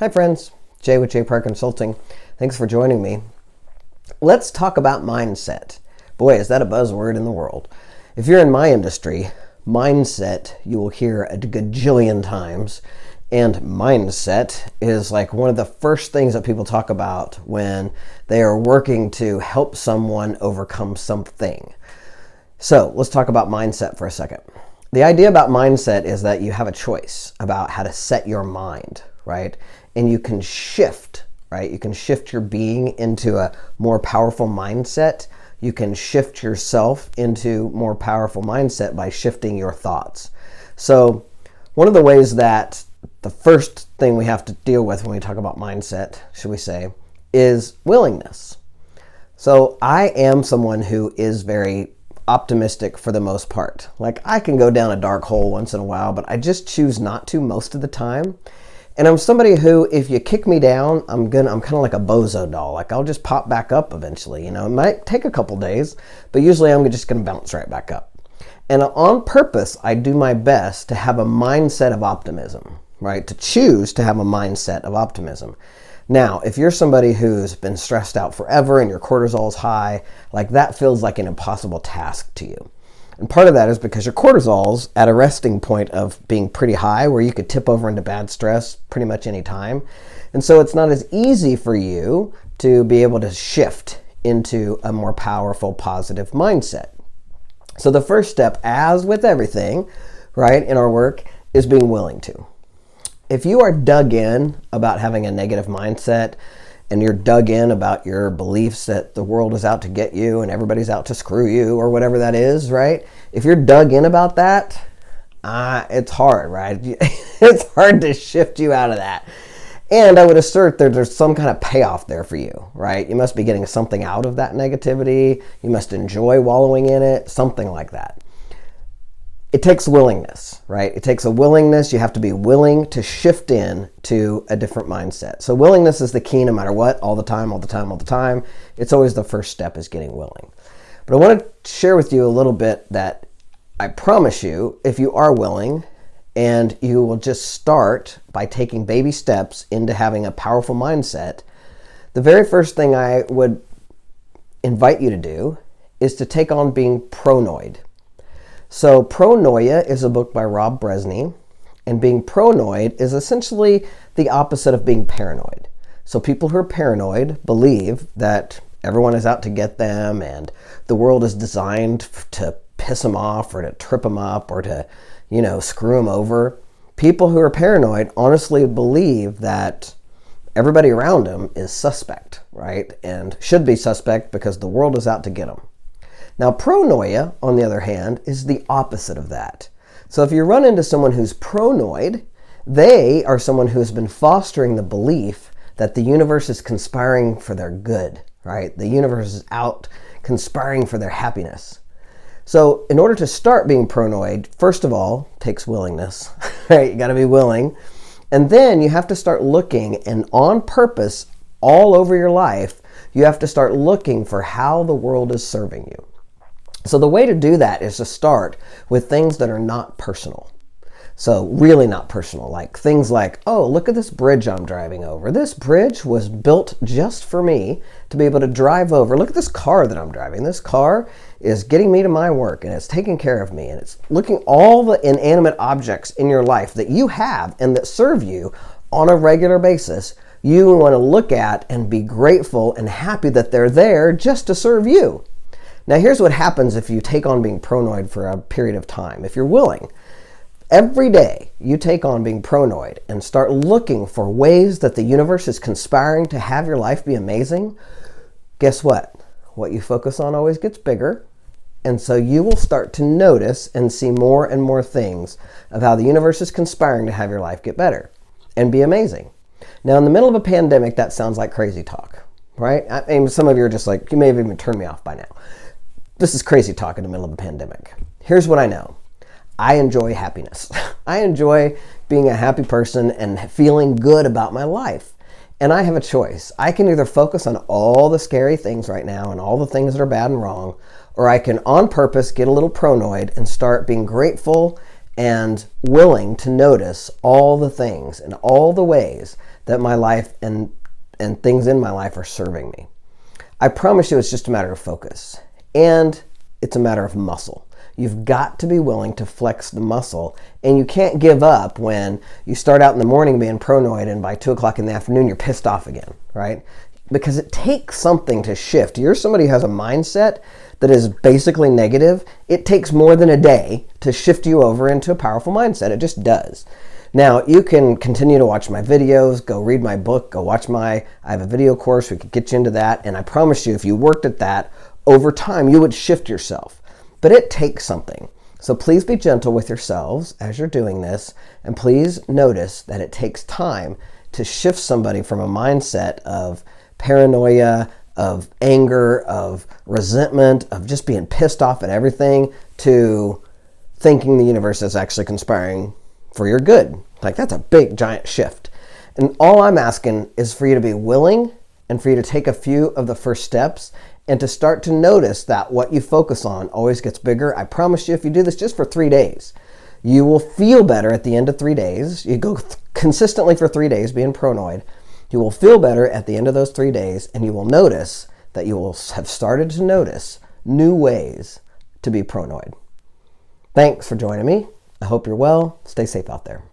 Hi friends, Jay with Jay Park Consulting. Thanks for joining me. Let's talk about mindset. Boy, is that a buzzword in the world. If you're in my industry, mindset you will hear a gajillion times. And mindset is like one of the first things that people talk about when they are working to help someone overcome something. So let's talk about mindset for a second. The idea about mindset is that you have a choice about how to set your mind, right? And you can shift, right? You can shift your being into a more powerful mindset. You can shift yourself into more powerful mindset by shifting your thoughts. So one of the ways that the first thing we have to deal with when we talk about mindset, should we say, is willingness. So I am someone who is very optimistic for the most part. Like I can go down a dark hole once in a while, but I just choose not to most of the time. And I'm somebody who, if you kick me down, I'm kind of like a bozo doll. Like I'll just pop back up eventually. You know, it might take a couple days, but usually I'm just going to bounce right back up. And on purpose, I do my best to have a mindset of optimism, right? To choose to have a mindset of optimism. Now, if you're somebody who's been stressed out forever and your cortisol's high, like that feels like an impossible task to you. And part of that is because your cortisol's at a resting point of being pretty high where you could tip over into bad stress pretty much any time. And so it's not as easy for you to be able to shift into a more powerful, positive mindset. So the first step, as with everything, right, in our work, is being willing to. If you are dug in about having a negative mindset and you're dug in about your beliefs that the world is out to get you and everybody's out to screw you or whatever that is, right? If you're dug in about that, it's hard, right? It's hard to shift you out of that. And I would assert that there's some kind of payoff there for you, right? You must be getting something out of that negativity. You must enjoy wallowing in it, something like that. It takes willingness, right? It takes a willingness. You have to be willing to shift in to a different mindset. So willingness is the key no matter what, all the time, all the time, all the time. It's always the first step is getting willing. But I want to share with you a little bit that I promise you, if you are willing and you will just start by taking baby steps into having a powerful mindset, the very first thing I would invite you to do is to take on being Pro Noid. So Pronoia is a book by Rob Bresney, and being Pronoid is essentially the opposite of being paranoid. So people who are paranoid believe that everyone is out to get them and the world is designed to piss them off or to trip them up or to, screw them over. People who are paranoid honestly believe that everybody around them is suspect, right? And should be suspect because the world is out to get them. Now, pronoia, on the other hand, is the opposite of that. So if you run into someone who's pronoid, they are someone who's been fostering the belief that the universe is conspiring for their good, right? The universe is out conspiring for their happiness. So in order to start being pronoid, first of all, takes willingness, right? You got to be willing. And then you have to start looking, and on purpose, all over your life, you have to start looking for how the world is serving you. So the way to do that is to start with things that are not personal. So really not personal, like things like, oh, look at this bridge I'm driving over. This bridge was built just for me to be able to drive over. Look at this car that I'm driving. This car is getting me to my work and it's taking care of me. And it's looking all the inanimate objects in your life that you have and that serve you on a regular basis. You want to look at and be grateful and happy that they're there just to serve you. Now, here's what happens if you take on being pronoid for a period of time. If you're willing, every day you take on being pronoid and start looking for ways that the universe is conspiring to have your life be amazing, guess what? What you focus on always gets bigger. And so you will start to notice and see more and more things of how the universe is conspiring to have your life get better and be amazing. Now, in the middle of a pandemic, that sounds like crazy talk, right? I mean, some of you are just like, you may have even turned me off by now. This is crazy talk in the middle of a pandemic. Here's what I know. I enjoy happiness. I enjoy being a happy person and feeling good about my life. And I have a choice. I can either focus on all the scary things right now and all the things that are bad and wrong, or I can on purpose get a little pronoid and start being grateful and willing to notice all the things and all the ways that my life and things in my life are serving me. I promise you it's just a matter of focus, and it's a matter of muscle. You've got to be willing to flex the muscle, and you can't give up when you start out in the morning being Pro Noid and by 2 o'clock in the afternoon you're pissed off again, right? Because it takes something to shift. You're somebody who has a mindset that is basically negative. It takes more than a day to shift you over into a powerful mindset. It just does. Now, you can continue to watch my videos, go read my book, go watch I have a video course, we could get you into that, and I promise you if you worked at that, over time you would shift yourself. But it takes something. So please be gentle with yourselves as you're doing this, and please notice that it takes time to shift somebody from a mindset of paranoia, of anger, of resentment, of just being pissed off at everything, to thinking the universe is actually conspiring for your good. Like, that's a big, giant shift. And all I'm asking is for you to be willing and for you to take a few of the first steps and to start to notice that what you focus on always gets bigger. I promise you, if you do this just for 3 days, you will feel better at the end of 3 days. You go consistently for 3 days being Pro Noid. You will feel better at the end of those 3 days, and you will notice that you will have started to notice new ways to be Pro Noid. Thanks for joining me. I hope you're well. Stay safe out there.